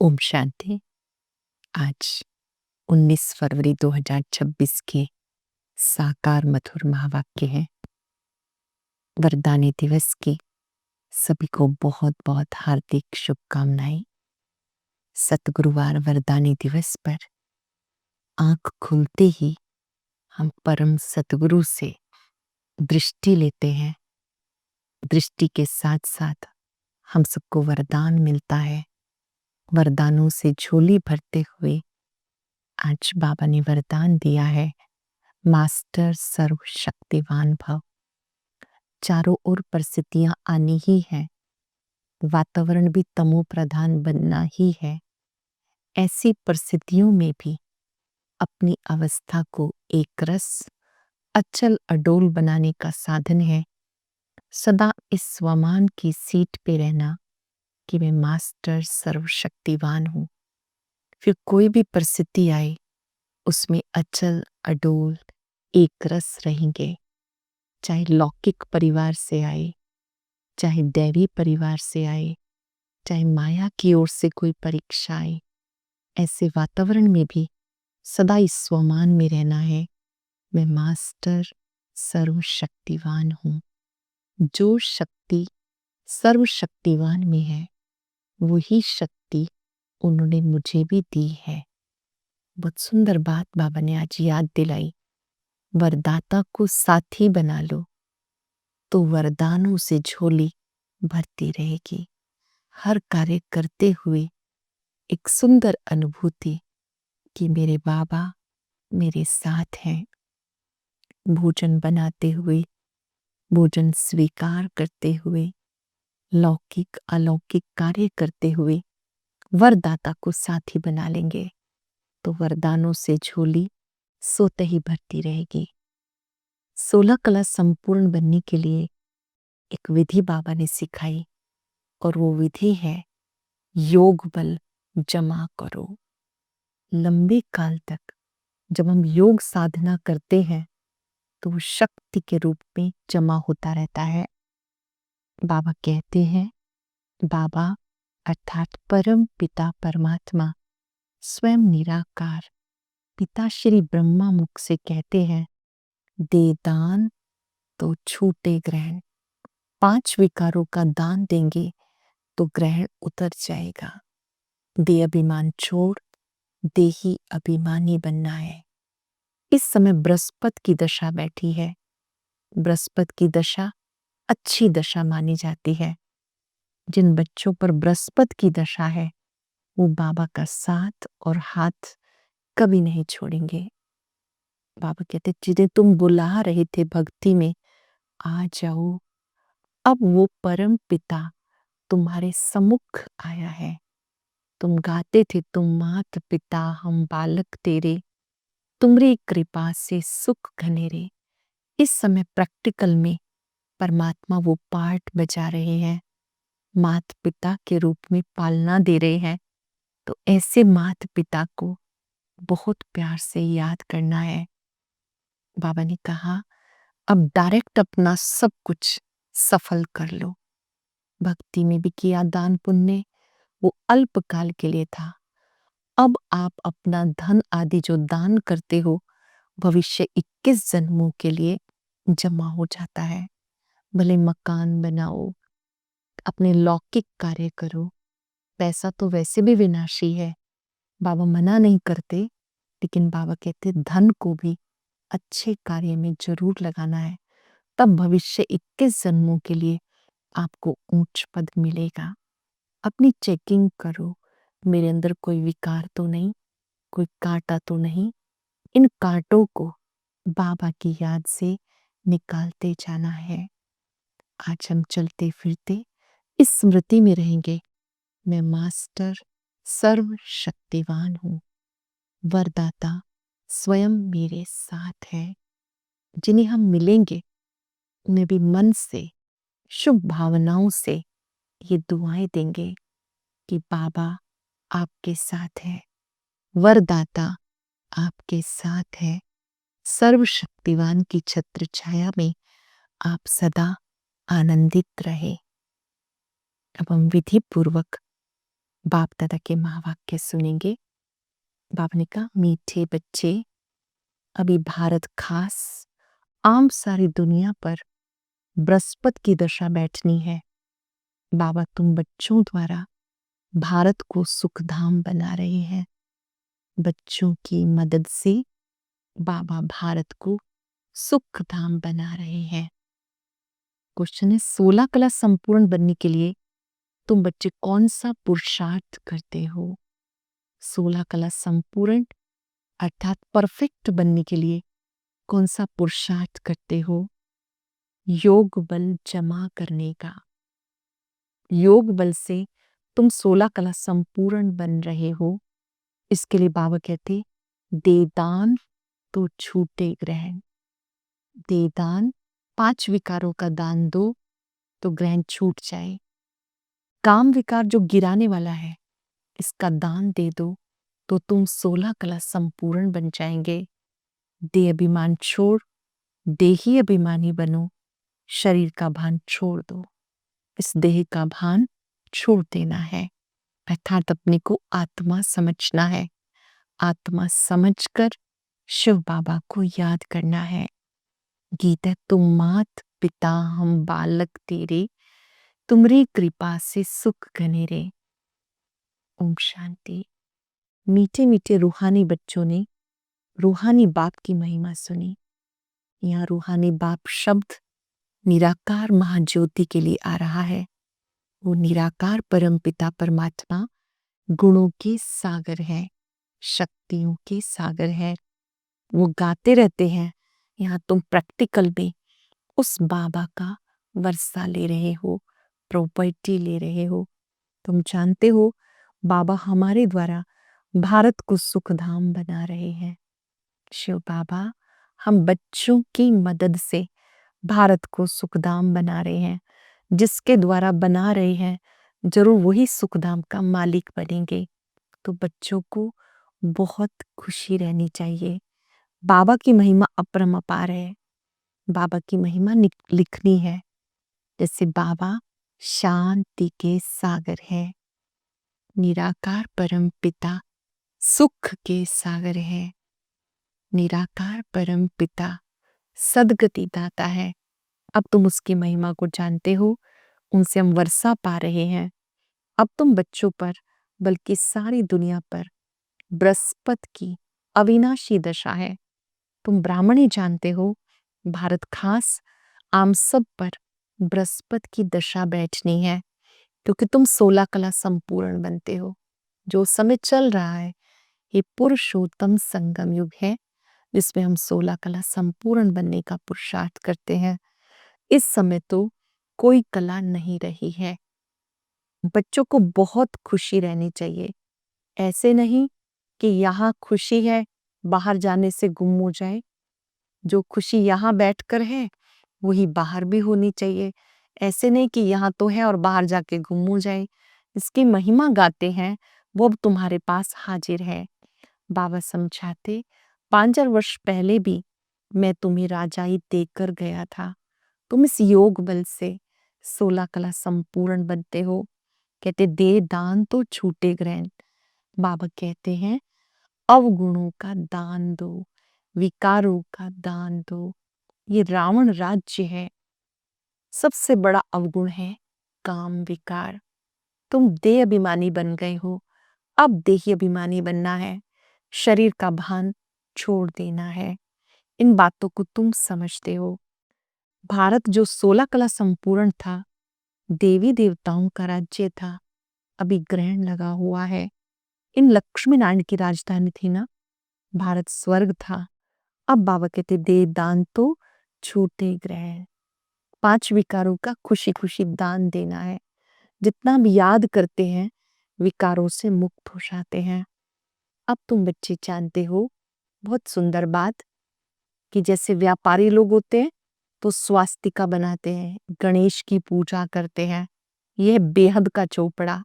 ओम शांति। आज 19 फरवरी 2026 के साकार मधुर महावाक्य है। वरदानी दिवस की सभी को बहुत बहुत हार्दिक शुभकामनाएं। सतगुरुवार वरदानी दिवस पर आंख खुलते ही हम परम सतगुरु से दृष्टि लेते हैं। दृष्टि के साथ साथ हम सबको वरदान मिलता है। वरदानों से झोली भरते हुए आज बाबा ने वरदान दिया है, मास्टर सर्वशक्तिवान भव। चारों ओर परिस्थितियां आनी ही है, वातावरण भी तमो प्रधान बनना ही है। ऐसी परिस्थितियों में भी अपनी अवस्था को एक रस अचल अडोल बनाने का साधन है सदा इस स्वमान की सीट पे रहना कि मैं मास्टर सर्वशक्तिवान हूँ। फिर कोई भी परिस्थिति आए उसमें अचल अडोल एक रस रहेंगे। चाहे लौकिक परिवार से आए, चाहे दैवी परिवार से आए, चाहे माया की ओर से कोई परीक्षा आए, ऐसे वातावरण में भी सदा इस स्वमान में रहना है, मैं मास्टर सर्वशक्तिवान हूँ। जो शक्ति सर्वशक्तिवान में है वही शक्ति उन्होंने मुझे भी दी है। बहुत सुंदर बात बाबा ने आज याद दिलाई। वरदाता को साथी बना लो तो वरदानों से झोली भरती रहेगी। हर कार्य करते हुए एक सुंदर अनुभूति कि मेरे बाबा मेरे साथ हैं। भोजन बनाते हुए, भोजन स्वीकार करते हुए, लौकिक अलौकिक कार्य करते हुए वरदाता को साथी बना लेंगे तो वरदानों से झोली सोते ही भरती रहेगी। 16 कला संपूर्ण बनने के लिए एक विधि बाबा ने सिखाई और वो विधि है योग बल जमा करो। लंबे काल तक जब हम योग साधना करते हैं तो वो शक्ति के रूप में जमा होता रहता है। बाबा कहते हैं, बाबा अर्थात परम पिता परमात्मा स्वयं निराकार पिता श्री ब्रह्मा मुख से कहते हैं, दे दान तो छूटे ग्रहण। 5 विकारों का दान देंगे तो ग्रहण उतर जाएगा। दे अभिमान छोड़, देही अभिमानी बनना है। इस समय बृहस्पति की दशा बैठी है। बृहस्पति की दशा अच्छी दशा मानी जाती है। जिन बच्चों पर बृहस्पति की दशा है वो बाबा का साथ और हाथ कभी नहीं छोड़ेंगे। बाबा कहते, जिन्हें तुम बुला रहे थे भक्ति में, आ जाओ। अब वो परम पिता तुम्हारे सम्मुख आया है। तुम गाते थे, तुम मात पिता हम बालक तेरे, तुमरी कृपा से सुख घनेरे। इस समय प्रैक्टिकल में परमात्मा वो पार्ट बजा रहे हैं, मात पिता के रूप में पालना दे रहे हैं। तो ऐसे मात पिता को बहुत प्यार से याद करना है। बाबा ने कहा, अब डायरेक्ट अपना सब कुछ सफल कर लो। भक्ति में भी किया दान पुण्य, वो अल्पकाल के लिए था। अब आप अपना धन आदि जो दान करते हो भविष्य 21 जन्मों के लिए जमा हो जाता है। भले मकान बनाओ, अपने लौकिक कार्य करो। पैसा तो वैसे भी विनाशी है, बाबा मना नहीं करते, लेकिन बाबा कहते धन को भी अच्छे कार्य में जरूर लगाना है। तब भविष्य 21 जन्मों के लिए आपको ऊंच पद मिलेगा। अपनी चेकिंग करो, मेरे अंदर कोई विकार तो नहीं, कोई कांटा तो नहीं। इन कांटों को बाबा की याद से निकालते जाना है। आज हम चलते फिरते इस स्मृति में रहेंगे, मैं मास्टर सर्वशक्तिवान हूँ। वरदाता स्वयं मेरे साथ है। जिन्हें हम मिलेंगे उन्हें भी मन से शुभ भावनाओं से ये दुआएं देंगे कि बाबा आपके साथ है, वरदाता आपके साथ है, सर्वशक्तिवान की छत्र छाया में आप सदा आनंदित रहे। अब हम विधि पूर्वक बाप दादा के महावाक्य सुनेंगे। बाप ने कहा, मीठे बच्चे, अभी भारत खास आम सारी दुनिया पर बृहस्पति की दशा बैठनी है। बाबा तुम बच्चों द्वारा भारत को सुखधाम बना रहे हैं। बच्चों की मदद से बाबा भारत को सुखधाम बना रहे हैं। क्वेश्चन है, 16 कला संपूर्ण बनने के लिए तुम बच्चे कौन सा पुरुषार्थ करते हो? 16 कला संपूर्ण अर्थात परफेक्ट बनने के लिए कौन सा पुरुषार्थ करते हो? योग बल जमा करने का। योग बल से तुम 16 कला संपूर्ण बन रहे हो। इसके लिए बाबा कहते, दे दान तो छूटे ग्रहण। दे दान, 5 विकारों का दान दो तो ग्रहण छूट जाए। काम विकार जो गिराने वाला है, इसका दान दे दो तो तुम 16 कला संपूर्ण बन जाएंगे। देह अभिमान छोड़ देही अभिमानी बनो। शरीर का भान छोड़ दो। इस देह का भान छोड़ देना है, अर्थात अपने को आत्मा समझना है। आत्मा समझकर शिव बाबा को याद करना है। गीता, तुम मात पिता हम बालक तेरे, तुमरी कृपा से सुख घने रे। ओम शांति। मीठे मीठे रूहानी बच्चों ने रूहानी बाप की महिमा सुनी। यहाँ रूहानी बाप शब्द निराकार महाज्योति के लिए आ रहा है। वो निराकार परमपिता परमात्मा गुणों के सागर है, शक्तियों के सागर है। वो गाते रहते हैं। यहाँ तुम प्रैक्टिकल में उस बाबा का वर्षा ले रहे हो, प्रॉपर्टी ले रहे हो। तुम जानते हो बाबा हमारे द्वारा भारत को सुखधाम बना रहे हैं। शिव बाबा हम बच्चों की मदद से भारत को सुखधाम बना रहे हैं। जिसके द्वारा बना रहे हैं जरूर वही सुखधाम का मालिक बनेंगे। तो बच्चों को बहुत खुशी रहनी चाहिए। बाबा की महिमा अपरंपार है। बाबा की महिमा लिखनी है। जैसे बाबा शांति के सागर है, निराकार परम पिता सुख के सागर है। निराकार परम पिता सद्गति दाता है। अब तुम उसकी महिमा को जानते हो, उनसे हम वर्षा पा रहे हैं। अब तुम बच्चों पर बल्कि सारी दुनिया पर बृहस्पति की अविनाशी दशा है। तुम ब्राह्मण ही जानते हो, भारत खास आम सब पर बृहस्पति की दशा बैठनी है, क्योंकि तुम 16 कला संपूर्ण बनते हो। जो समय चल रहा है ये पुरुषोत्तम संगम युग है, जिसमें हम 16 कला संपूर्ण बनने का पुरुषार्थ करते हैं। इस समय तो कोई कला नहीं रही है। बच्चों को बहुत खुशी रहनी चाहिए। ऐसे नहीं कि यहाँ खुशी है बाहर जाने से गुम हो जाए। जो खुशी यहाँ बैठकर है वही बाहर भी होनी चाहिए। ऐसे नहीं कि यहाँ तो है और बाहर जाके गुम हो जाए। इसकी महिमा गाते हैं, वो अब तुम्हारे पास हाजिर है। बाबा समझाते, 5000 वर्ष पहले भी मैं तुम्हें राजाई देकर गया था। तुम इस योग बल से 16 कला संपूर्ण बनते हो। कहते दे दान तो छूटे ग्रहण। बाबा कहते हैं अवगुणों का दान दो, विकारों का दान दो। ये रावण राज्य है। सबसे बड़ा अवगुण है काम विकार। तुम देह अभिमानी बन गए हो, अब देही अभिमानी बनना है। शरीर का भान छोड़ देना है। इन बातों को तुम समझते हो। भारत जो 16 कला संपूर्ण था, देवी देवताओं का राज्य था, अभी ग्रहण लगा हुआ है। इन लक्ष्मी नारायण की राजधानी थी ना, भारत स्वर्ग था। अब बाबा कहते दे दान तो छूटे ग्रहण। 5 विकारों का खुशी खुशी दान देना है। जितना भी याद करते हैं विकारों से मुक्त हो जाते हैं। अब तुम बच्चे जानते हो बहुत सुंदर बात, कि जैसे व्यापारी लोग होते हैं तो स्वास्तिका बनाते हैं, गणेश की पूजा करते हैं। यह बेहद का चौपड़ा।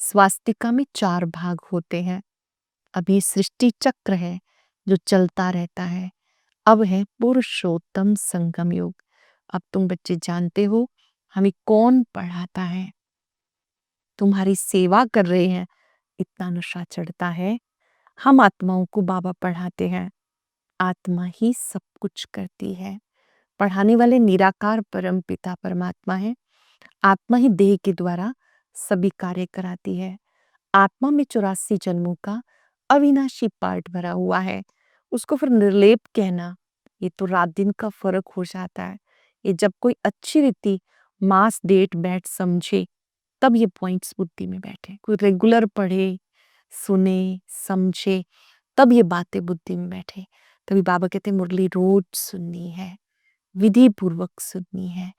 स्वास्तिका में 4 भाग होते हैं। अभी सृष्टि चक्र है जो चलता रहता है। अब है पुरुषोत्तम संगम युग। अब तुम बच्चे जानते हो हमें कौन पढ़ाता है। तुम्हारी सेवा कर रहे हैं इतना नशा चढ़ता है। हम आत्माओं को बाबा पढ़ाते हैं, आत्मा ही सब कुछ करती है। पढ़ाने वाले निराकार परम पिता परमात्मा है। आत्मा ही देह के द्वारा सभी कार्य कराती है। आत्मा में 84 जन्मों का अविनाशी पार्ट भरा हुआ है। उसको फिर निर्लेप कहना, ये तो रात दिन का फर्क हो जाता है। ये जब कोई अच्छी रीति मास डेट बैठ समझे, तब ये पॉइंट्स बुद्धि में बैठे। कोई रेगुलर पढ़े, सुने, समझे, तब ये बातें बुद्धि में बैठे। तभी बाबा कहते हैं मुरली रोज सुननी है, विधि पूर्वक सुननी है।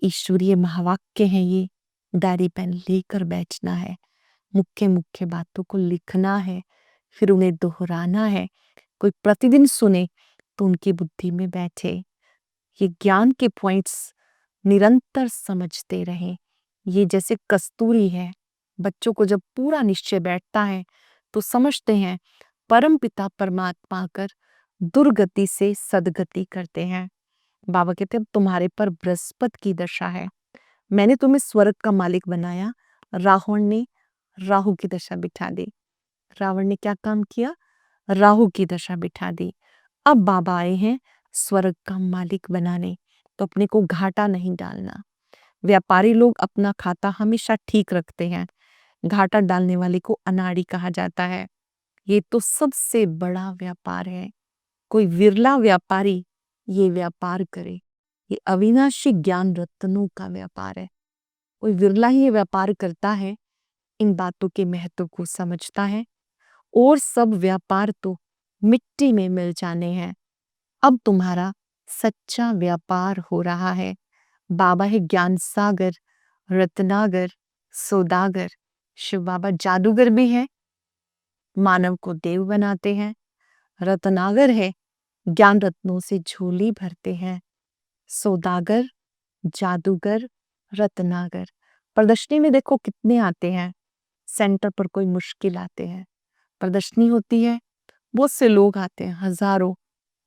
ईश्वरीय महावाक्य हैं ये, डायरी पेन लेकर बैठना है, मुख्य मुख्य बातों को लिखना है, फिर उन्हें दोहराना है। कोई प्रतिदिन सुने तो उनकी बुद्धि में बैठे। ये ज्ञान के पॉइंट्स निरंतर समझते रहें। ये जैसे कस्तूरी है, बच्चों को जब पूरा निश्चय बैठता है तो समझते हैं परम पिता परमात्मा आकर दुर्गति से सदगति करते हैं। बाबा कहते हैं तुम्हारे पर बृहस्पति की दशा है, मैंने तुम्हें स्वर्ग का मालिक बनाया, रावण ने राहु की दशा बिठा दी। रावण ने क्या काम किया? राहु की दशा बिठा दी। अब बाबा आए हैं स्वर्ग का मालिक बनाने, तो अपने को घाटा नहीं डालना। व्यापारी लोग अपना खाता हमेशा ठीक रखते हैं, घाटा डालने वाले को अनाड़ी कहा जाता है। ये तो सबसे बड़ा व्यापार है, कोई विरला व्यापारी ये व्यापार करे। ये अविनाशी ज्ञान रत्नों का व्यापार है, कोई विरला ही ये व्यापार करता है, इन बातों के महत्व को समझता है। और सब व्यापार तो मिट्टी में मिल जाने हैं। अब तुम्हारा सच्चा व्यापार हो रहा है। बाबा है ज्ञान सागर, रत्नागर, सौदागर। शिव बाबा जादूगर भी है, मानव को देव बनाते हैं। रत्नागर है, ज्ञान रत्नों से झोली भरते हैं। सौदागर, जादूगर, रत्नागर। प्रदर्शनी में देखो कितने आते हैं, सेंटर पर कोई मुश्किल आते हैं। प्रदर्शनी होती है, बहुत से लोग आते हैं, हजारों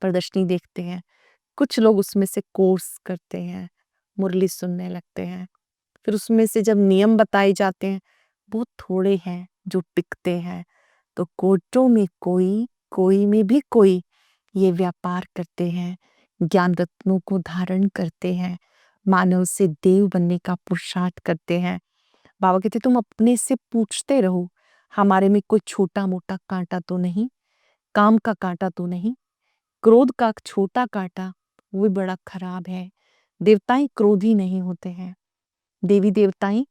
प्रदर्शनी देखते हैं। कुछ लोग उसमें से कोर्स करते हैं, मुरली सुनने लगते हैं। फिर उसमें से जब नियम बताए जाते हैं, बहुत थोड़े हैं जो टिकते हैं। तो कोटों में कोई, कोई में भी कोई ये व्यापार करते हैं, ज्ञान रत्नों को धारण करते हैं, मानव से देव बनने का पुरुषार्थ करते हैं। बाबा कहते तुम अपने से पूछते रहो, हमारे में कोई छोटा मोटा कांटा तो नहीं, काम का कांटा तो नहीं। क्रोध का छोटा कांटा वो भी बड़ा खराब है। देवताएं क्रोधी नहीं होते हैं, देवी देवताएं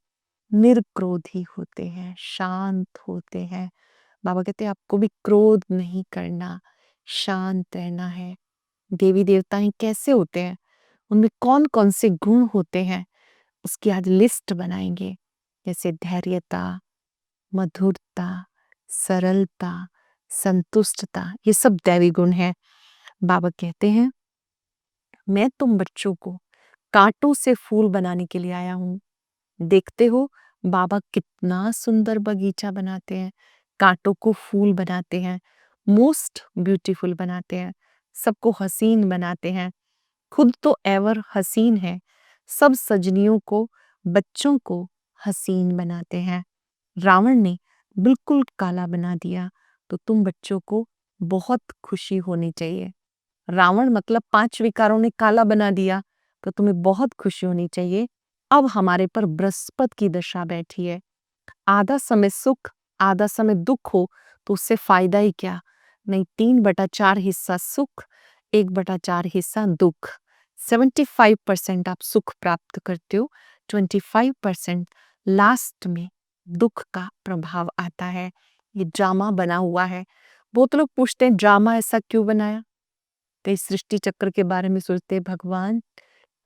निर्क्रोधी होते हैं, शांत होते हैं। बाबा कहते हैं आपको भी क्रोध नहीं करना, शांत रहना है। देवी देवताएं कैसे होते हैं, उनमें कौन कौन से गुण होते हैं, उसकी आज लिस्ट बनाएंगे। जैसे धैर्यता, मधुरता, सरलता, संतुष्टता, ये सब दैवी गुण है। बाबा कहते हैं मैं तुम बच्चों को कांटों से फूल बनाने के लिए आया हूँ। देखते हो बाबा कितना सुंदर बगीचा बनाते हैं, कांटों को फूल बनाते हैं, मोस्ट ब्यूटीफुल बनाते हैं, सबको हसीन बनाते हैं। खुद तो एवर हसीन है, सब सजनियों को, बच्चों को हसीन बनाते हैं। रावण ने बिल्कुल काला बना दिया, तो तुम बच्चों को बहुत खुशी होनी चाहिए। रावण मतलब 5 विकारों ने काला बना दिया, तो तुम्हें बहुत खुशी होनी चाहिए। अब हमारे पर बृहस्पति की दशा बैठी है। आधा समय सुख, आधा समय दुख हो तो उससे फायदा ही क्या। नहीं, 3/4 हिस्सा सुख, 1/4 हिस्सा दुख। 75% आप सुख प्राप्त करते हो, 25% लास्ट में दुख का प्रभाव आता है। ये ड्रामा बना हुआ है। बहुत लोग पूछते हैं ड्रामा ऐसा क्यों बनाया, तो इस सृष्टि चक्र के बारे में सोचते हैं भगवान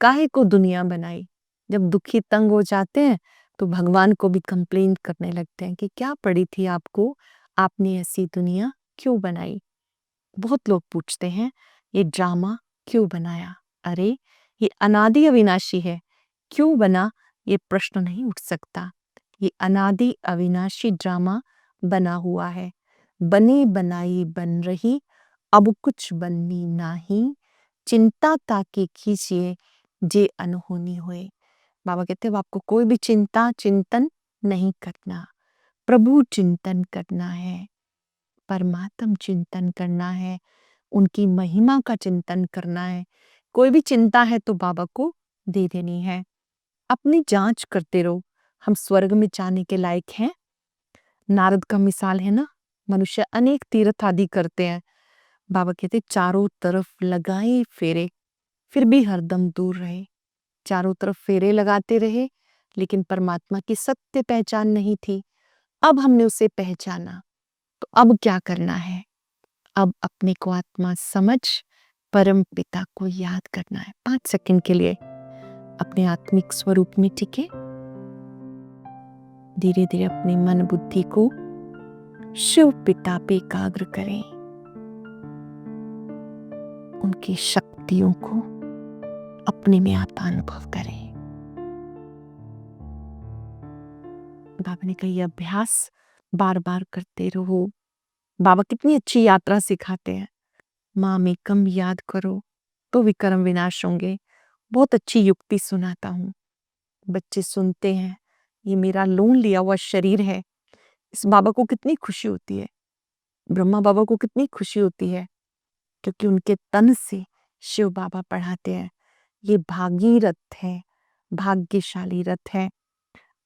काहे को दुनिया बनाई। जब दुखी तंग हो जाते हैं तो भगवान को भी कंप्लेन करने लगते हैं कि क्या पड़ी थी आपको, आपने ऐसी दुनिया क्यों बनाई। बहुत लोग पूछते हैं ये ड्रामा क्यों बनाया। अरे ये अनादि अविनाशी है, क्यों बना ये प्रश्न नहीं उठ सकता। ये अनादि अविनाशी ड्रामा बना हुआ है। बनी बनाई बन रही, अब कुछ बननी नाही, चिंता ताकि कीजिए जे अनहोनी होए। बाबा कहते हैं अब आपको कोई भी चिंता चिंतन नहीं करना। प्रभु चिंतन करना है, परमात्म चिंतन करना है, उनकी महिमा का चिंतन करना है। कोई भी चिंता है तो बाबा को दे देनी है। अपनी जांच करते रहो, हम स्वर्ग में जाने के लायक हैं। नारद का मिसाल है ना, मनुष्य अनेक तीर्थ आदि करते हैं, बाबा कहते चारों तरफ लगाए फेरे, फिर भी हरदम दूर रहे। चारों तरफ फेरे लगाते रहे, लेकिन परमात्मा की सत्य पहचान नहीं थी। अब हमने उसे पहचाना, तो अब क्या करना है? अब अपने को आत्मा समझ परम पिता को याद करना है। 5 सेकंड के लिए अपने आत्मिक स्वरूप में टिके। धीरे धीरे अपने मन बुद्धि को शिव पिता पे एकाग्र करें, उनकी शक्तियों को अपने में आता अनुभव करें। बाबा ने कहा, अभ्यास बार बार करते रहो। बाबा कितनी अच्छी यात्रा सिखाते हैं। माम एकम याद करो तो विक्रम विनाश होंगे। बहुत अच्छी युक्ति सुनाता हूँ, बच्चे सुनते हैं। ये मेरा लोन लिया हुआ शरीर है। इस बाबा को कितनी खुशी होती है, ब्रह्मा बाबा को कितनी खुशी होती है, क्योंकि उनके तन से शिव बाबा पढ़ाते हैं। ये भागीरथ है, भाग्यशाली रथ है।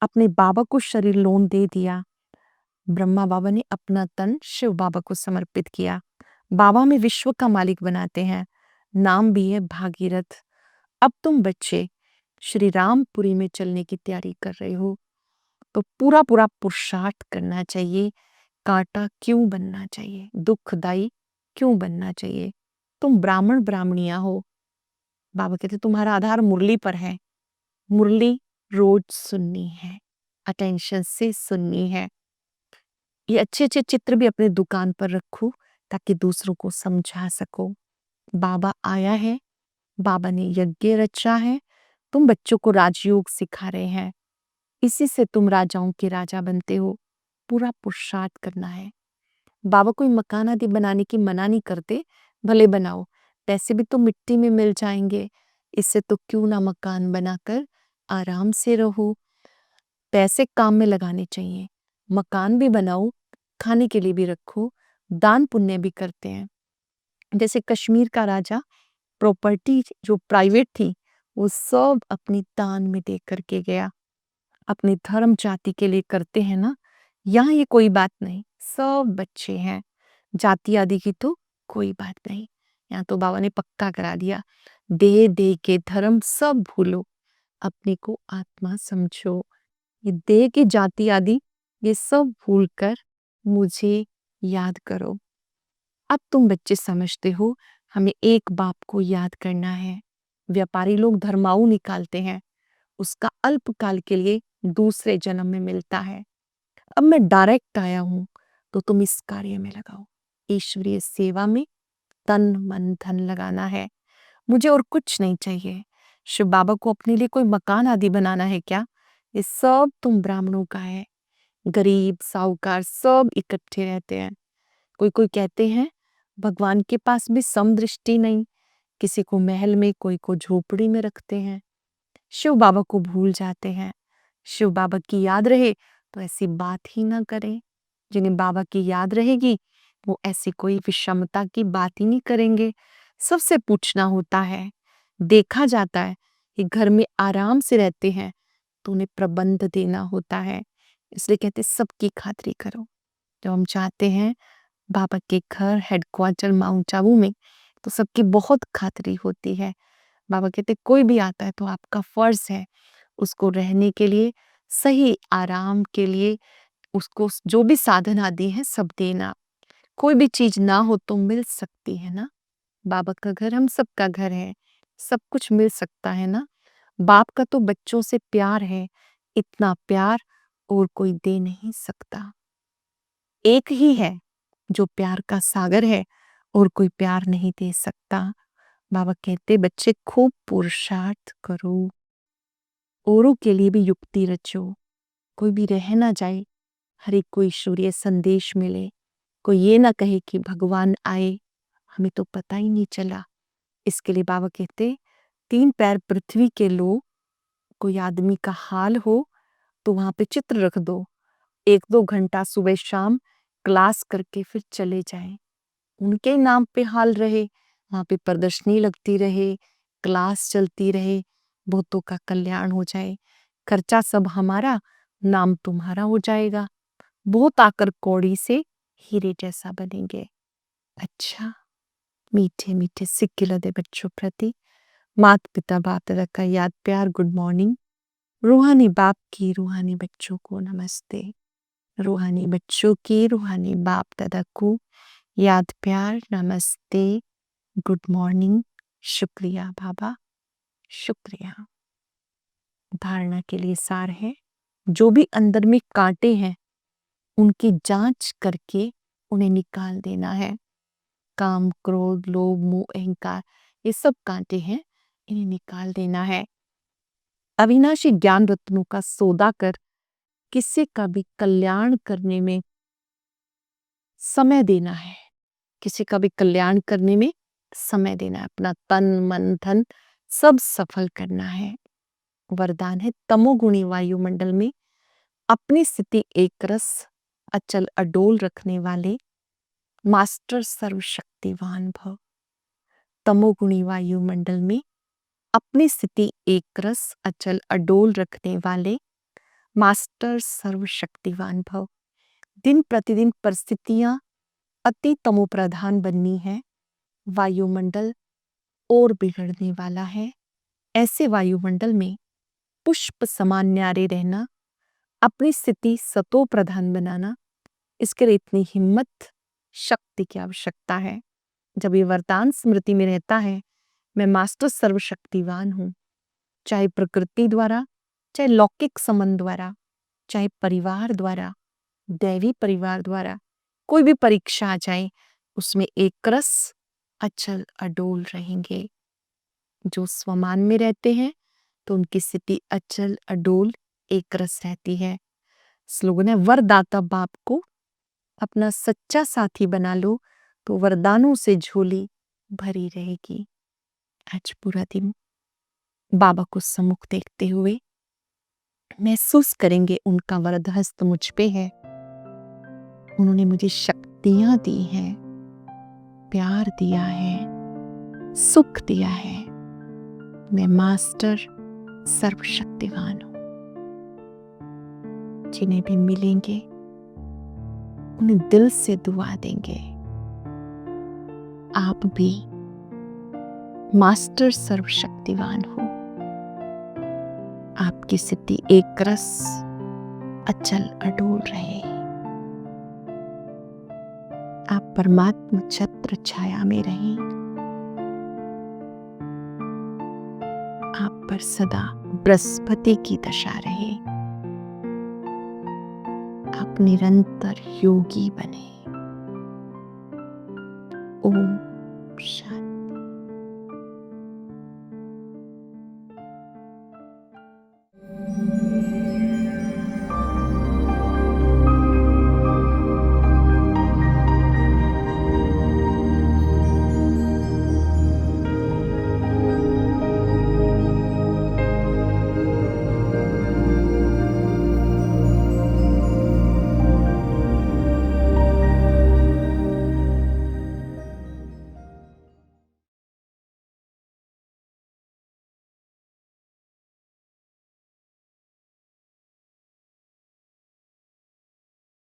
अपने बाबा को शरीर लोन दे दिया। ब्रह्मा बाबा ने अपना तन शिव बाबा को समर्पित किया। बाबा में विश्व का मालिक बनाते हैं। नाम भी है भागीरथ। अब तुम बच्चे श्री रामपुरी में चलने की तैयारी कर रहे हो, तो पूरा पूरा पुरुषार्थ करना चाहिए। कांटा क्यों बनना चाहिए, दुखदाई क्यों बनना चाहिए? तुम ब्राह्मण ब्राह्मणियां हो। बाबा कहते तुम्हारा आधार मुरली पर है। मुरली रोज सुननी है, अटेंशन से सुननी है। ये अच्छे अच्छे चित्र भी अपने दुकान पर रखो, ताकि दूसरों को समझा सको। बाबा आया है, बाबा ने यज्ञ रचा है, तुम बच्चों को राजयोग सिखा रहे हैं। इसी से तुम राजाओं के राजा बनते हो। पूरा पुरुषार्थ करना है। बाबा कोई मकान आदि बनाने की मना नहीं करते, भले बनाओ, पैसे भी तो मिट्टी में मिल जाएंगे। इससे तो क्यों ना मकान बनाकर आराम से रहो। पैसे काम में लगाने चाहिए। मकान भी बनाओ, खाने के लिए भी रखो, दान पुण्य भी करते हैं। जैसे कश्मीर का राजा, प्रॉपर्टी जो प्राइवेट थी वो सब अपनी दान में दे करके गया। अपने धर्म जाति के लिए करते हैं ना, यहाँ ये कोई बात नहीं, सब बच्चे हैं। जाति आदि की तो कोई बात नहीं। यहाँ तो बाबा ने पक्का करा दिया, दे दे के धर्म सब भूलो, अपने को आत्मा समझो। ये देह की जाति आदि ये सब भूलकर मुझे याद करो। अब तुम बच्चे समझते हो, हमें एक बाप को याद करना है। व्यापारी लोग धर्माऊ निकालते हैं, उसका अल्पकाल के लिए दूसरे जन्म में मिलता है। अब मैं डायरेक्ट आया हूं, तो तुम इस कार्य में लगाओ। ईश्वरीय सेवा में तन मन धन लगाना है। मुझे और कुछ नहीं चाहिए। शिव बाबा को अपने लिए कोई मकान आदि बनाना है क्या? ये सब तुम ब्राह्मणों का है। गरीब साहूकार सब इकट्ठे रहते हैं। कोई कोई कहते हैं भगवान के पास भी समदृष्टि नहीं, किसी को महल में, कोई को झोपड़ी में रखते हैं। शिव बाबा को भूल जाते हैं। शिव बाबा की याद रहे तो ऐसी बात ही ना करें। जिन्हें बाबा की याद रहेगी वो ऐसी कोई विषमता की बात ही नहीं करेंगे। सबसे पूछना होता है, देखा जाता है कि घर में आराम से रहते हैं तो उन्हें प्रबंध देना होता है। इसलिए कहते सबकी खातिरी करो। जब हम चाहते हैं बाबा के घर हेडक्वार्टर माउंट आबू में, तो सबकी बहुत खातिरी होती है। बाबा कहते कोई भी आता है तो आपका फर्ज है उसको रहने के लिए, सही आराम के लिए उसको जो भी साधन आदि है सब देना। कोई भी चीज ना हो तो मिल सकती है ना। बाबा का घर हम सबका घर है, सब कुछ मिल सकता है ना। बाप का तो बच्चों से प्यार है, इतना प्यार और कोई दे नहीं सकता। एक ही है जो प्यार का सागर है, और कोई प्यार नहीं दे सकता। बाबा कहते बच्चे खूब पुरुषार्थ करो, औरों के लिए भी युक्ति रचो। कोई भी रह ना जाए, हर एक को ईश्वरीय संदेश मिले। कोई ये ना कहे कि भगवान आए, हमें तो पता ही नहीं चला। इसके लिए बाबा कहते 3 पैर पृथ्वी के लो, कोई आदमी का हाल हो तो वहां पे चित्र रख दो, 1-2 घंटा सुबह शाम क्लास करके फिर चले जाएं। उनके नाम पे हाल रहे, वहां पे प्रदर्शनी लगती रहे, क्लास चलती रहे, बहुतों का कल्याण हो जाए, खर्चा सब हमारा, नाम तुम्हारा हो जाएगा, बहुत आकर कौड़ी से हीरे जैसा बनेंगे। अच्छा, मीठे मीठे सिक्के लदे बच्चों प्रति माता पिता बाप दादा का याद प्यार गुड मॉर्निंग। रूहानी बाप की रूहानी बच्चों को नमस्ते। रूहानी बच्चों की रूहानी बाप दादा को याद प्यार नमस्ते गुड मॉर्निंग। शुक्रिया बाबा, शुक्रिया। धारणा के लिए सार है, जो भी अंदर में कांटे हैं उनकी जांच करके उन्हें निकाल देना है। काम, क्रोध, लोभ, मोह, अहंकार, ये सब कांटे हैं, इन्हें निकाल देना है। अविनाशी ज्ञान रत्नों का सौदा कर किसी का भी कल्याण करने में समय देना है। किसी का भी कल्याण करने में समय देना है, अपना तन मन धन सब सफल करना है। वरदान है, तमोगुणी वायुमंडल में अपनी स्थिति एक रस अचल अडोल रखने वाले मास्टर सर्वशक्तिवान भव। तमोगुणी वायुमंडल में अपनी स्थिति एक रस अचल अडोल रखने वाले मास्टर सर्वशक्तिवान भव। दिन प्रतिदिन परिस्थितियां अति तमोप्रधान बननी है, वायुमंडल और बिगड़ने वाला है। ऐसे वायुमंडल में पुष्प समान न्यारे रहना, अपनी स्थिति सतो प्रधान बनाना, इसके लिए इतनी हिम्मत शक्ति की आवश्यकता है। जब ये वरदान स्मृति में रहता है, मैं मास्टर सर्वशक्तिवान हूं, चाहे प्रकृति द्वारा, चाहे लौकिक संबंध द्वारा, चाहे परिवार द्वारा, दैवी परिवार द्वारा, कोई भी परीक्षा आ जाए उसमें एक रस अचल अडोल रहेंगे। जो स्वमान में रहते हैं तो उनकी स्थिति अचल अडोल एक रस रहती है। स्लोगन है, वरदाता बाप को अपना सच्चा साथी बना लो तो वरदानों से झोली भरी रहेगी। आज पूरा दिन बाबा को सम्मुख देखते हुए महसूस करेंगे उनका वरद हस्त मुझ पे है। उन्होंने मुझे शक्तियां दी हैं, प्यार दिया है, सुख दिया है। मैं मास्टर सर्वशक्तिवान हूं। जिन्हें भी मिलेंगे उन्हें दिल से दुआ देंगे। आप भी मास्टर सर्वशक्तिवान हो। आपकी स्थिति एक रस अचल अडोल रहे। आप परमात्मा छत्र छाया में रहें। आप पर सदा बृहस्पति की दशा रहे। आप निरंतर योगी बने। ओम शांति।